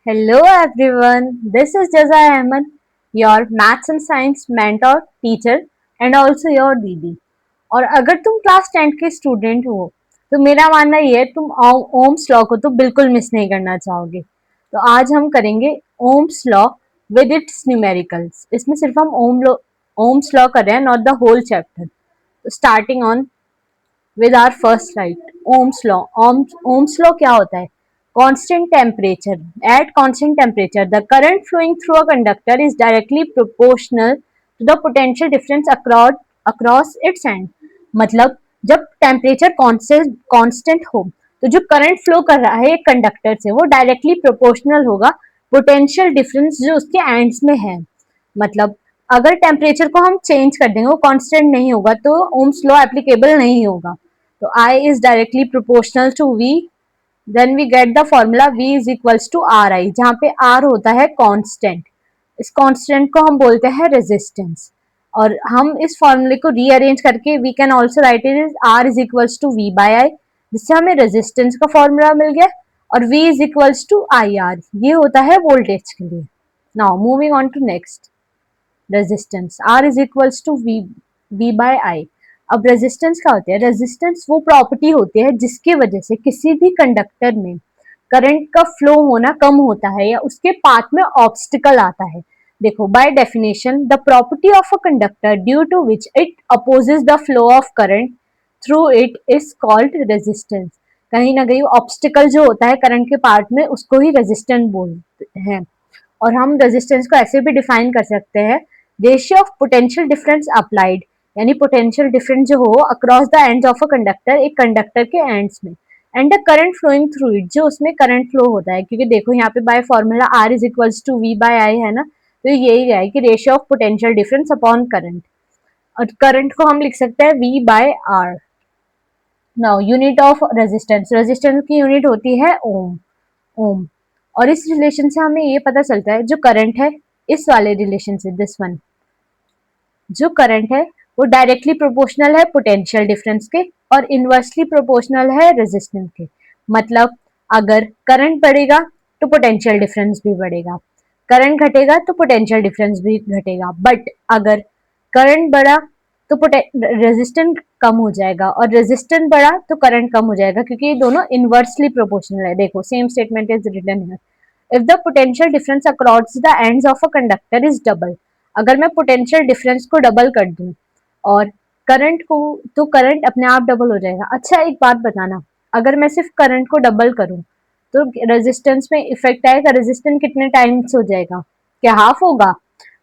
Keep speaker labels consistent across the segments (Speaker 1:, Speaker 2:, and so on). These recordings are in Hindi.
Speaker 1: Hello everyone, this is Jaza Ahmed, your maths and science mentor, teacher and also your दीदी। और अगर तुम क्लास 10 के स्टूडेंट हो तो मेरा मानना ये है तुम ओम्स लॉ को तो बिल्कुल मिस नहीं करना चाहोगे। तो आज हम करेंगे Ohm's law with its numericals. इसमें सिर्फ हम ओम्स लॉ कर रहे हैं, नॉट द होल चैप्टर। तो starting on with our first slide, ohm's law. Ohm's law क्या होता है? Constant temperature. At constant temperature the current flowing through a conductor is directly proportional to the potential difference across its end. मतलब जब टेम्परेचर कांस्टेंट हो तो जो करंट फ्लो कर रहा है एक कंडक्टर से वो डायरेक्टली प्रोपोर्शनल होगा पोटेंशियल डिफरेंस जो उसके एंड्स में है। मतलब अगर टेम्परेचर को हम चेंज कर देंगे, वो कांस्टेंट नहीं होगा, तो ओम्स लॉ एप्लीकेबल नहीं होगा। तो I is directly proportional to V, then we get the formula V is equals to RI, जहाँ पे R होता है कांस्टेंट। इस कांस्टेंट को हम बोलते हैं रेजिस्टेंस। और हम इस फॉर्मूले को रीअरेंज करके we can also write it is R is equals to V by I, जिससे हमें रेजिस्टेंस का फॉर्मूला मिल गया। और V is equals to IR, ये होता है वोल्टेज के लिए। Now moving on to next, resistance R is equals to V by I। अब रेजिस्टेंस क्या होती है? रेजिस्टेंस वो प्रॉपर्टी होती है जिसकी वजह से किसी भी कंडक्टर में करंट का फ्लो होना कम होता है या उसके पाथ में ऑब्स्टिकल आता है। देखो, by definition the property of a conductor due to which it opposes the flow of current through it is called resistance. कहीं ना कहीं ऑब्स्टिकल जो होता है करंट के पार्ट में उसको ही रेजिस्टेंस बोलते हैं। और हम रेजिस्टेंस को ऐसे भी डिफाइन कर सकते हैं, ratio of potential difference applied, यानी पोटेंशियल डिफरेंस जो हो across the ends of a conductor, एक कंडक्टर के एंड्स में, and the current flowing through it, जो उसमें करंट फ्लो होता है। क्योंकि देखो यहाँ पे by formula R is equals to V by I है ना, तो यही है कि ratio of potential difference upon current. और करंट को हम लिख सकते हैं V by R. Now unit of resistance, resistance की यूनिट होती है ओम। ओम। और इस रिलेशन से हमें ये पता चलता है जो करंट है, इस वाले रिलेशन से, दिस वन, जो करंट है वो डायरेक्टली प्रोपोर्शनल है पोटेंशियल डिफरेंस के और इनवर्सली प्रोपोर्शनल है रेजिस्टेंस के। मतलब अगर करंट बढ़ेगा तो पोटेंशियल डिफरेंस भी बढ़ेगा, करंट घटेगा तो पोटेंशियल डिफरेंस भी घटेगा। बट अगर करंट बढ़ा तो रेजिस्टेंस कम हो जाएगा और रेजिस्टेंस बढ़ा तो करंट कम हो जाएगा, क्योंकि ये दोनों इनवर्सली प्रोपोर्शनल है। देखो, same statement is written here. If the potential difference across the ends of a conductor is double, अगर मैं पोटेंशियल डिफरेंस को डबल कर दूं और करंट को, तो करंट अपने आप डबल हो जाएगा। अच्छा, एक बात बताना, अगर मैं सिर्फ करंट को डबल करूं तो रेजिस्टेंस में इफेक्ट आएगा? रेजिस्टेंस कितने टाइम्स हो जाएगा? क्या हाफ होगा?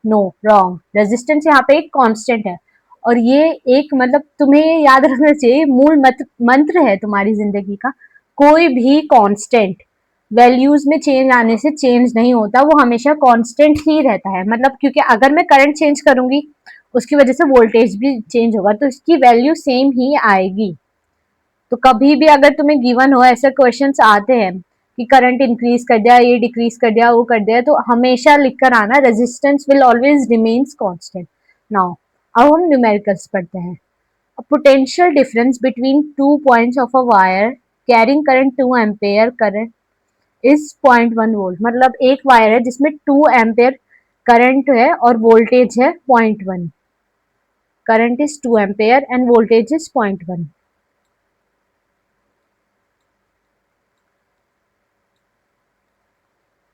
Speaker 1: No, wrong. रेजिस्टेंस यहाँ पे एक कांस्टेंट है। और ये एक, मतलब तुम्हें ये याद रखना चाहिए, मूल मंत्र है तुम्हारी जिंदगी का। कोई भी कांस्टेंट वैल्यूज में चेंज आने से चेंज नहीं होता, वो हमेशा कांस्टेंट ही रहता है। मतलब क्योंकि अगर मैं करंट चेंज करूंगी उसकी वजह से वोल्टेज भी चेंज होगा, तो इसकी वैल्यू सेम ही आएगी। तो कभी भी अगर तुम्हें गिवन हो, ऐसे क्वेश्चंस आते हैं कि करंट इंक्रीज कर दिया, ये डिक्रीज कर दिया, वो कर दिया, तो हमेशा लिख कर आना resistance will always remains constant. Now अब हम न्यूमेरिकल्स पढ़ते हैं। A potential difference between 2 points of a wire carrying current 2 ampere current is 0.1 volt. मतलब एक वायर है जिसमें 2 एम्पेयर करंट है और वोल्टेज है 0.1। Current is 2 ampere end voltage is 0.1।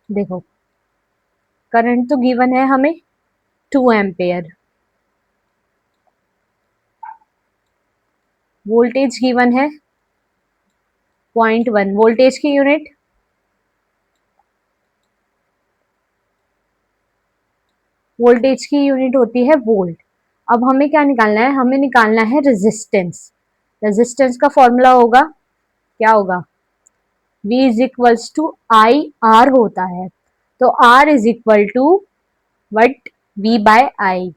Speaker 1: देखो, करंट तो गिवन है हमें 2 एम्पेयर, वोल्टेज गिवन है 0.1। वोल्टेज की यूनिट, वोल्टेज की यूनिट होती है वोल्ट। अब हमें क्या निकालना है? हमें निकालना है रेजिस्टेंस। रेजिस्टेंस का फॉर्मूला होगा, क्या होगा? V is equals to I R होता है। तो R is equal to what? V by I.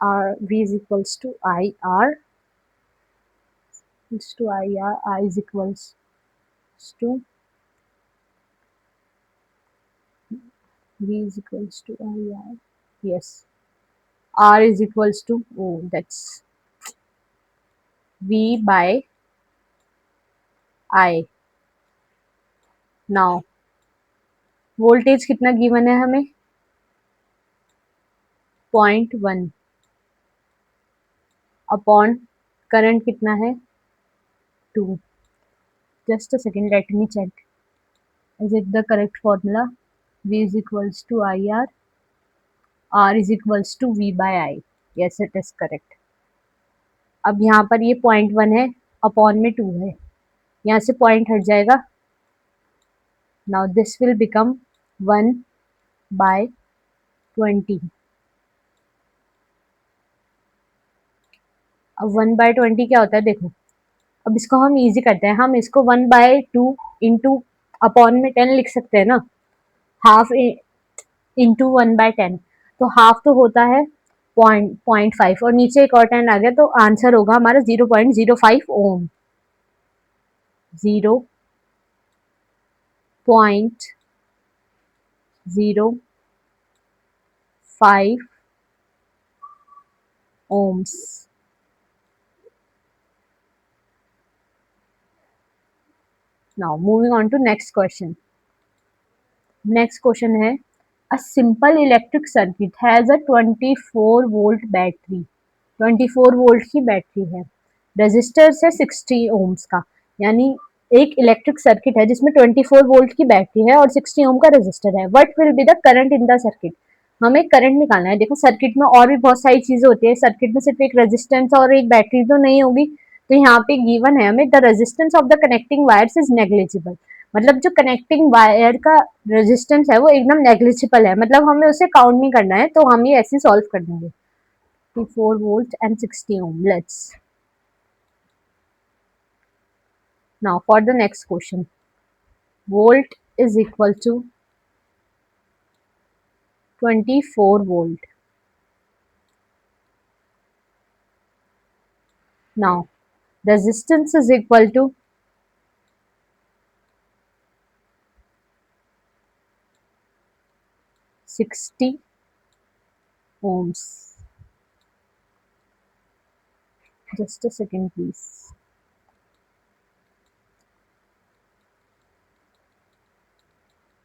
Speaker 1: R V is equals to I R is to I R, I is equals to V is equals to I R. Yes, R is equals to, oh, that's V by I. Now voltage कितना गिवन है हमें, 0.1 अपॉन करंट कितना है, 2. Just a second, let me check, is it the correct formula? V is equals to IR, R is equals to V by I. Yes, it is correct. अब यहाँ पर ये 0.1 है, अपॉन में 2 है, यहाँ से पॉइंट हट जाएगा. Now this will become 1/20. अब 1/20 क्या होता है देखो. अब इसको हम इजी करते हैं, हम इसको 1/2 इंटू अपॉन में 10 लिख सकते हैं ना, हाफ इंटू 1/10. तो हाफ तो होता है 0.5 और नीचे एक और 10 आ गया, तो आंसर होगा हमारा 0.05 ओम. 0.05 ohms. Now moving on to next question. Next question है, a simple electric circuit has a 24 volt battery. 24 volt की बैटरी है, रेजिस्टर है 60 ओम्स का, यानी एक इलेक्ट्रिक सर्किट है जिसमें 24 वोल्ट की बैटरी है और 60 ओम का रेजिस्टर है. What will be the current in the circuit? हमें करंट निकालना है. देखो सर्किट में और भी बहुत सारी चीजें होती है, सर्किट में सिर्फ एक रेजिस्टेंस और एक बैटरी तो नहीं होगी. तो यहाँ पे गिवन है हमें, the resistance of the connecting wires is negligible. मतलब जो कनेक्टिंग वायर का रेजिस्टेंस है वो एकदम नेग्लिजिबल है, मतलब हमें उसे काउंट नहीं करना है, तो हम ये ऐसे सॉल्व कर देंगे. 24 volt and 60 ohm. Let's now for the next question. Volt is equal to 24 volt. Now resistance is equal to 60 ohms. Just a second please.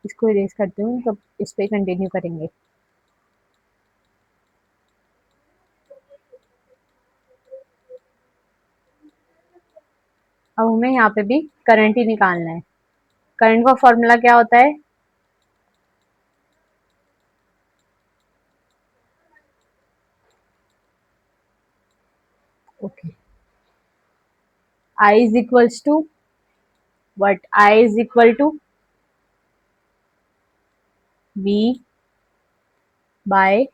Speaker 1: इसको इरेज करते हूँ, तब इस पे कंटिन्यू करेंगे. अब हमें यहाँ पे भी करंट ही निकालना है. करंट का फॉर्मूला क्या होता है? Okay, I is equals to what? I is equal to V by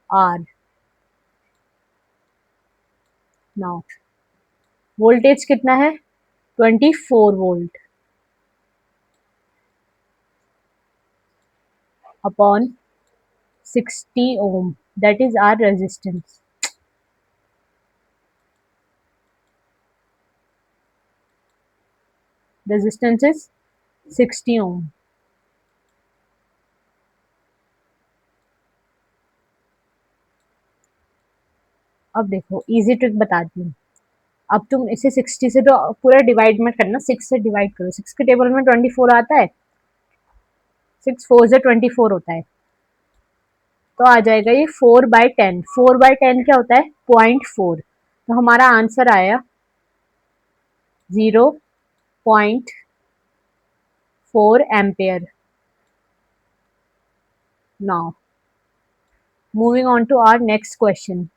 Speaker 1: R. Now voltage कितना है? 24 volt upon 60 ohm, that is our resistance. Resistance is 60 ohm. अब देखो इजी ट्रिक बताती हूँ. अब तुम इसे 60 से तो पूरा डिवाइड मत करना, 6 से डिवाइड करो. 6 के टेबल में 24 आता है, 6 4 से 24 होता है, तो आ जाएगा ये 4/10. 4/10 क्या होता है? 0.4. तो हमारा आंसर आया 0.4 ampere. Now moving on to our next question,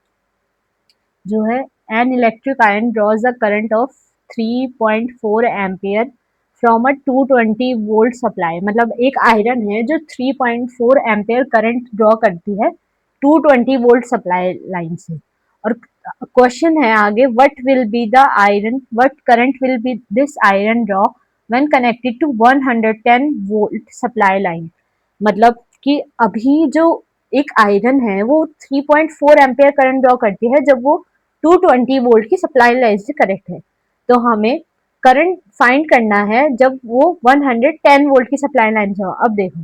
Speaker 1: जो है an electric iron draws a current of 3.4 ampere from a 220 volt supply. मतलब एक आयरन है जो 3.4 एम्पियर करंट ड्रॉ करती है 220 वोल्ट सप्लाई लाइन से. और क्वेश्चन है आगे, what will be the iron, what current will be this iron draw when connected to 110 volt supply line. मतलब कि अभी जो एक आयरन है वो 3.4 एम्पियर करंट ड्रॉ करती है जब वो 220 वोल्ट की सप्लाई लाइन से कनेक्ट है. तो हमें करंट फाइंड करना है जब वो 110 वोल्ट की सप्लाई लाइन से हो. अब देखो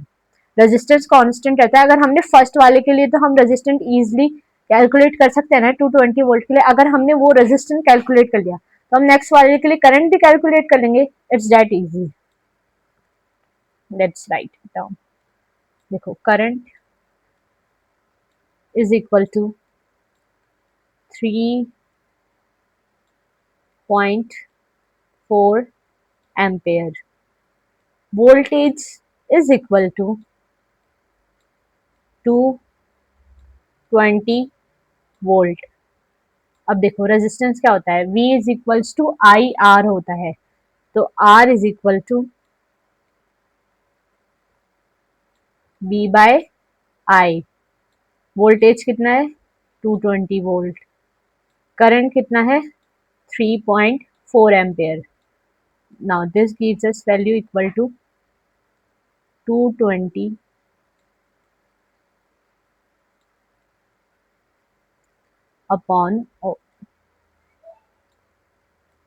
Speaker 1: रेजिस्टेंस कांस्टेंट रहता है, अगर हमने फर्स्ट वाले के लिए तो हम रेजिस्टेंट इजीली कैलकुलेट कर सकते हैं ना 220 वोल्ट के लिए. अगर हमने वो रेजिस्टेंस कैलकुलेट कर लिया तो हम नेक्स्ट वाले के लिए करंट भी कैलकुलेट कर लेंगे. It's that easy. Let's write it down. देखो current is equal to 3.4 ampere. Voltage is equal to 220 volt. अब देखो रेजिस्टेंस क्या होता है, V is equals to I R होता है, तो R is equal to V by I. Voltage कितना है, 220 वोल्ट। करंट कितना है, 3.4 ampere. Now this gives us value equal to 220 upon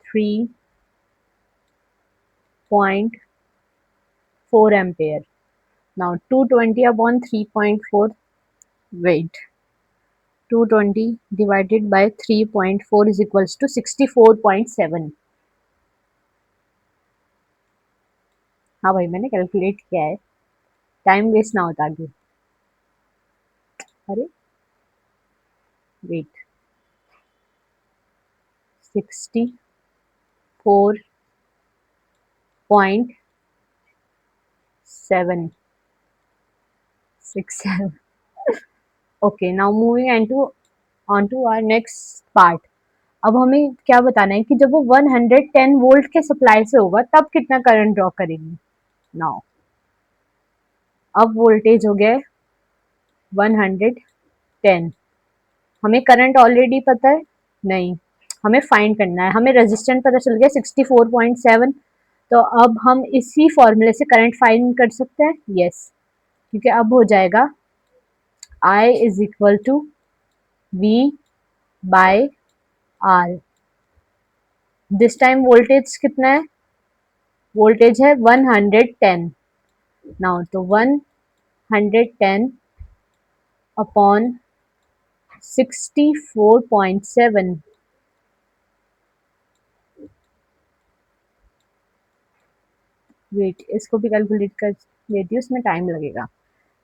Speaker 1: 3.4 ampere. Now 220 upon 3.4, wait, 220 divided by 3.4 is equals to 64.7। हाँ भाई मैंने कैलकुलेट किया है, टाइम वेस्ट ना होता आगे। अरे wait, 64.767। Okay, now moving on to our next part. अब हमें क्या बताना है कि जब वो 110 वोल्ट के सप्लाई से होगा तब कितना करंट ड्रॉ करेगी। नाउ अब वोल्टेज हो गया 110, हमें करंट ऑलरेडी पता है, नहीं, हमें फाइंड करना है। हमें रेजिस्टेंस पता चल गया 64.7, तो अब हम इसी फॉर्मूले से करंट फाइंड कर सकते हैं, यस। क्योंकि अब हो जाएगा I is equal to V by R। This time voltage कितना है, वोल्टेज है 110। नाउ तो 110 अपॉन 64.7, वेट इसको भी कैलकुलेट कर लेती हूँ, उसमें टाइम लगेगा।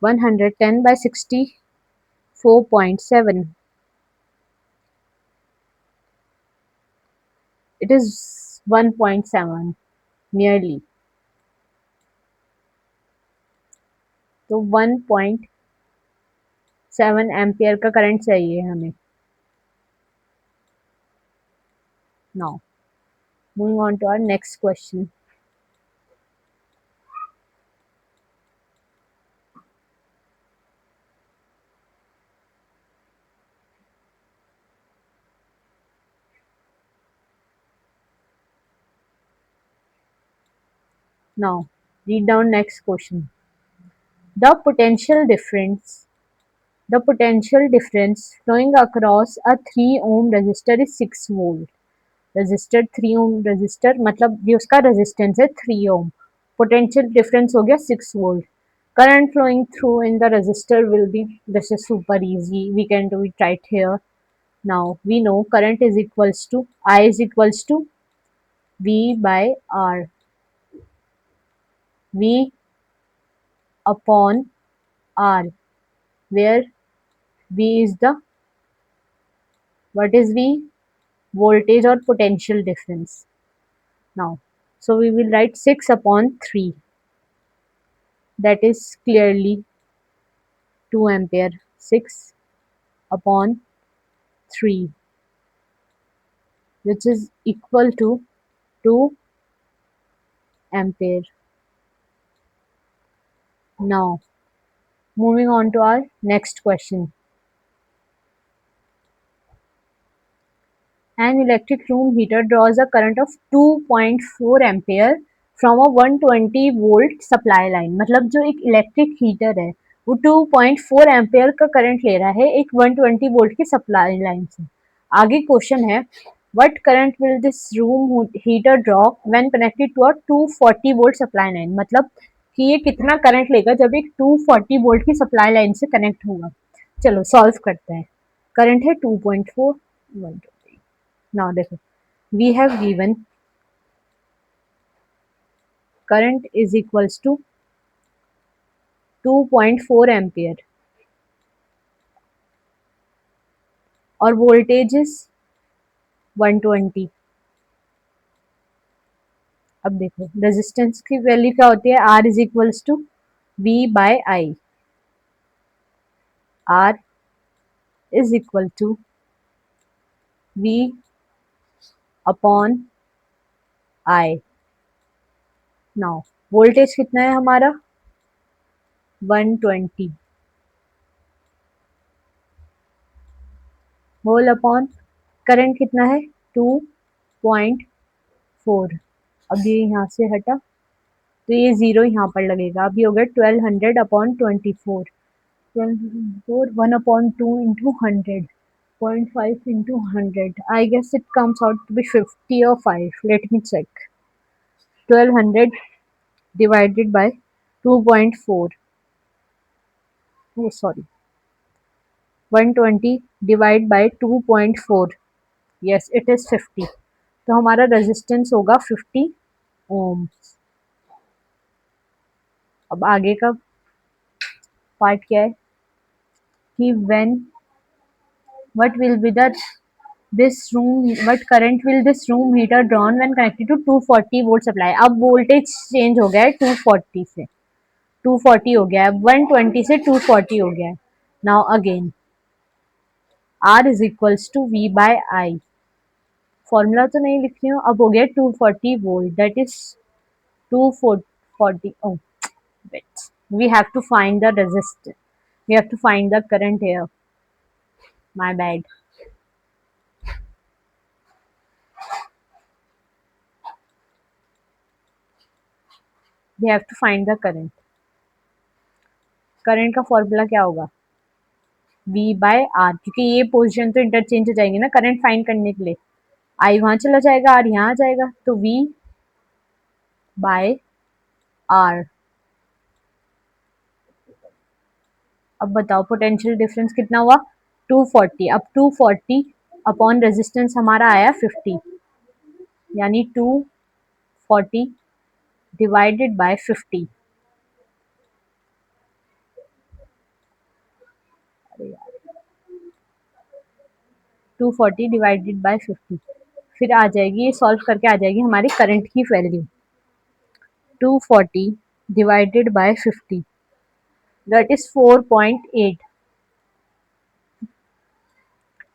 Speaker 1: 110 by 64.7, it is 1.7 नियरली। तो 1.7 एम्पियर का करंट चाहिए हमें। Now moving on to our next question. Now read down next question. The potential difference The potential difference flowing across a 3 ohm resistor is 6 volt. Resistor 3 ohm resistor मतलब ये उसका रेजिस्टेंस है 3 ओम, पोटेंशियल डिफरेंस हो गया 6 volt. Current flowing through in the resistor will be, this is super easy, we can do it right here. Now we know current is equals to I is equals to V by R, V upon R, where V is the, what is V, voltage or potential difference. Now, so we will write 6 upon 3, that is clearly 2 ampere. 6 upon 3, which is equal to 2 ampere. Now, moving on to our next question. An electric room heater draws a current of 2.4 ampere from a 120 volt supply line. मतलब जो एक इलेक्ट्रिक हीटर है वो 2.4 एम्पेयर का करंट ले रहा है एक 120 वोल्ट की सप्लाई लाइन से। आगे क्वेश्चन है, what current will this room heater draw when connected to a 240 volt supply line. मतलब कि ये कितना करंट लेगा जब एक 240 वोल्ट की सप्लाई लाइन से कनेक्ट होगा। चलो सॉल्व करते हैं। करंट है 2.4, now देखो, we have given current is equals to 2.4 ampere और वोल्टेज इज 120। अब देखो रेजिस्टेंस की वैल्यू क्या होती है, R is equals to V by I. R is equal to V upon I. Now voltage कितना है हमारा 120 होल अपॉन करंट कितना है 2.4। अब ये यहाँ से हटा तो ये जीरो यहाँ पर लगेगा। अब ये हो गया 1200 upon 24। 12 1 upon 2 into 100 0.5 into 100. I guess it comes out to be 50 or 5. Let me check. 1200 divided by 2.4. Oh, sorry. 120 divided by 2.4. Yes, it is 50. तो हमारा रेजिस्टेंस होगा 50 ओम्स। अब आगे का पार्ट क्या है कि when what will be the this room what current will this room heater drawn when connected to 240 volt supply। अब वोल्टेज चेंज हो गया है 240 से 240 हो गया है, 120 से 240 हो गया है। Now again R is equals to V by I. Formula तो नहीं लिख रही हूँ, अब हो गया 240 volt that is 240। oh wait, we have to find the resistance, we have to find the current here, my bad। we have to find the current। Current का फॉर्मूला क्या होगा V बाय आर, क्योंकि ये पोजीशन तो इंटरचेंज हो जाएंगे ना करंट फाइंड करने के लिए। आई वहां चला जाएगा, आर यहाँ आ जाएगा, तो V बाय आर। अब बताओ पोटेंशियल डिफरेंस कितना हुआ 240। अब 240 अपॉन रेजिस्टेंस हमारा आया 50, यानी 240 डिवाइडेड बाय 50। अरे यार 240 डिवाइडेड बाय 50 फिर आ जाएगी, ये सॉल्व करके आ जाएगी हमारी करंट की value 240 divided by 50 that is 4.8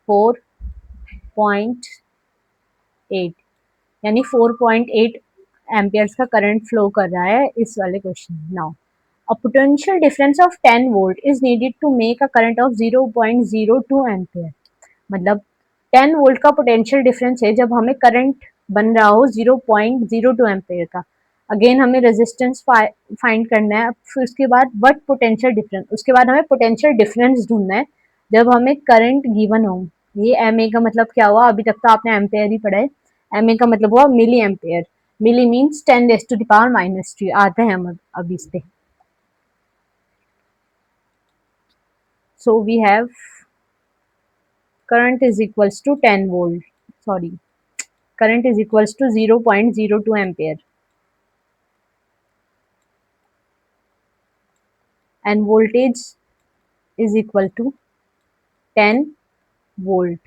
Speaker 1: 4.8 यानी 4.8 एम्पियर्स का करंट फ्लो कर रहा है इस वाले question. Now a potential difference of 10 volt is needed to make a current of 0.02 ampere. मतलब 10 वोल्ट का पोटेंशियल डिफरेंस है जब हमें करंट बन रहा हो 0.02 एम्पियर का। अगेन हमें रेजिस्टेंस फाइंड करना है, फिर उसके बाद व्हाट पोटेंशियल डिफरेंस, उसके बाद हमें पोटेंशियल डिफरेंस ढूंढना है जब हमें करंट गिवन हो। ये एम ए का मतलब क्या हुआ, अभी तक तो आपने एम्पेयर ही पढ़ा है। एम ए का मतलब हुआ मिली एम्पेयर। मिली मीन्स 10⁻⁻³ आते हैं हम अभी इस पे। So we have current is equals to 10 volt, sorry, current is equals to 0.02 ampere and voltage is equal to 10 volt।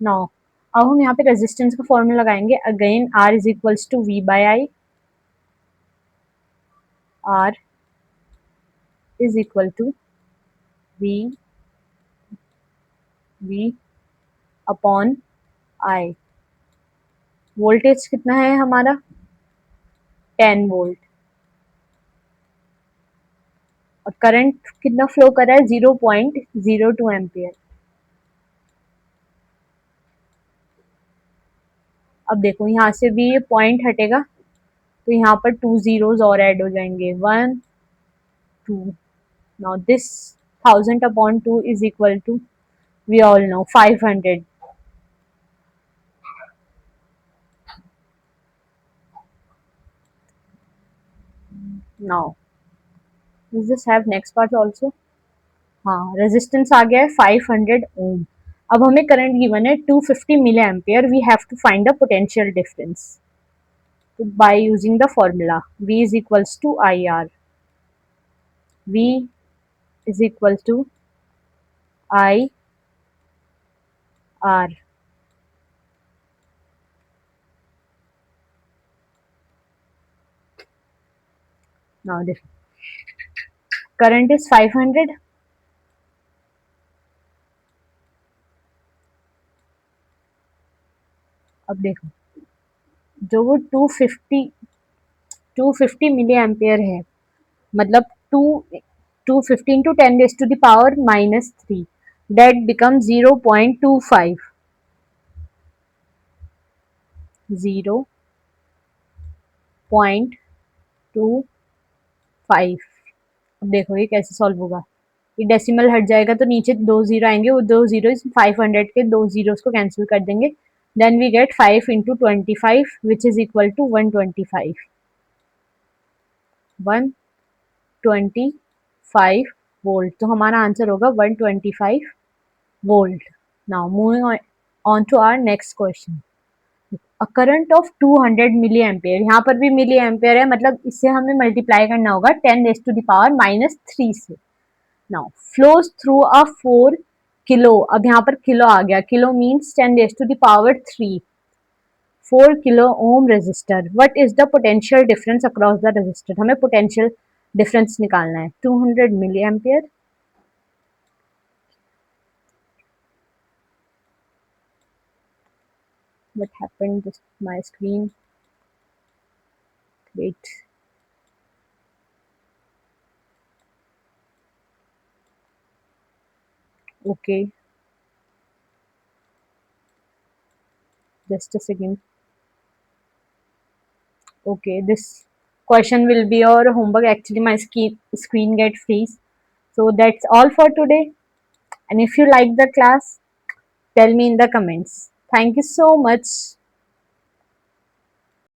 Speaker 1: now अब हम यहाँ पे रेजिस्टेंस का फॉर्मूला लगाएंगे। Again R is equals to V by I. R is equal to V upon I. Voltage कितना है हमारा 10 वोल्ट और करंट कितना फ्लो कर रहा है 0.02 एम्पियर। अब देखो यहाँ से भी ये पॉइंट हटेगा तो यहाँ पर 2 zeros और ऐड हो जाएंगे 1 2। Now this 1000 upon 2 is equal to we all know 500। Now does this have next part also? हाँ रेजिस्टेंस आ गया है 500 ओम। अब हमें करंट गिवन है 250 milliampere. We have to find the potential difference by using the formula V is equals to I R. V is equal to I R. Now this current is 500. अब देखो, जो वो 250 मिली एम्पियर है, मतलब to 250 into 10 raised to the power minus 3, that becomes 0.25. 0.25. अब देखो ये कैसे सॉल्व होगा। ये डेसिमल हट जाएगा तो नीचे दो जीरो आएंगे, वो दो जीरो 500 के दो जीरोस को कैंसिल कर देंगे। Then we get 5 into 25 which is equal to 125। 125 volt, तो हमारा आंसर होगा 125 volt. Now moving on to our next question. A current of 200 milliampere, यहाँ पर भी मिली एम्पेयर है, मतलब इससे हमें मल्टीप्लाई करना होगा 10 raise to the power minus 3 से। नाउ फ्लोज थ्रू अ 4 किलो, अब यहाँ पर किलो आ गया, kilo means 10 raise to the power 3, 4 kilo ohm resistor. What is the potential difference across the resistor, हमें पोटेंशियल डिफरेंस निकालना है। 200 milliampere, what happened to my screen, wait, okay, just a second. Okay, this question will be your homework. Actually, my screen get freeze. So that's all for today. And if you like the class, tell me in the comments. Thank you so much.